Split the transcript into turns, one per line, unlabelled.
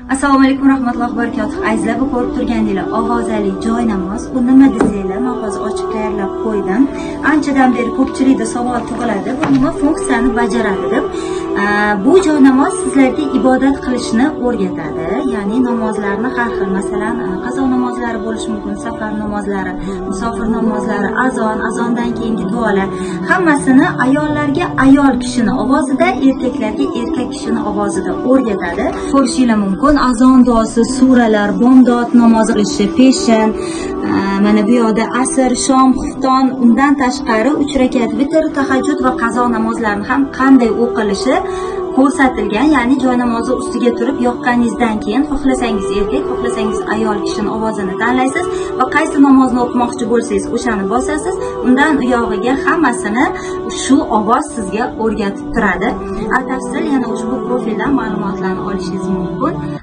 Assalomu alaykum rahmatullohi va barakatuh. Azizlar, bu ko'rib turganingizdek ovozali joy namoz. Bu nima desanglar, men hozir ochib tayyorlab qo'ydim. Anchadan beri ko'pchilikda savol tug'iladi, bu nima funksiyani bajaradi deb. Bu joy namoz sizlarga ibodat qilishni o'rgatadi. Ya'ni namozlarni har xil, masalan, qazo namozlari bo'lishi mumkin, safar namozlari, musofir namozlari, azondan keyingi duolar, hammasini ayollarga ayol kishini ovozida, erkaklarga erkak kishini ovozida o'rgatadi. Ko'rishingiz mumkin, azon duosi, suralar, bomdod namozi qilishi, peshin, mana bu yoqda asr, shom, xufton, undan tashqari 3 rakat vitr, tahajjud va qazo namozlarini ham qanday o'qilishi ko'rsatilgan. Ya'ni joy namozi ustiga turib yoqqaningizdan keyin xohlasangiz erkak, xohlasangiz ayol kishini ovozini tanlaysiz va qaysi namozni o'qimoqchi bo'lsangiz o'shani bosasiz. Undan u yog'iga hammasini shu ovoz sizga o'rgatib turadi. Batafsil yana ushbu profildan ma'lumotlarni olishingiz mumkin.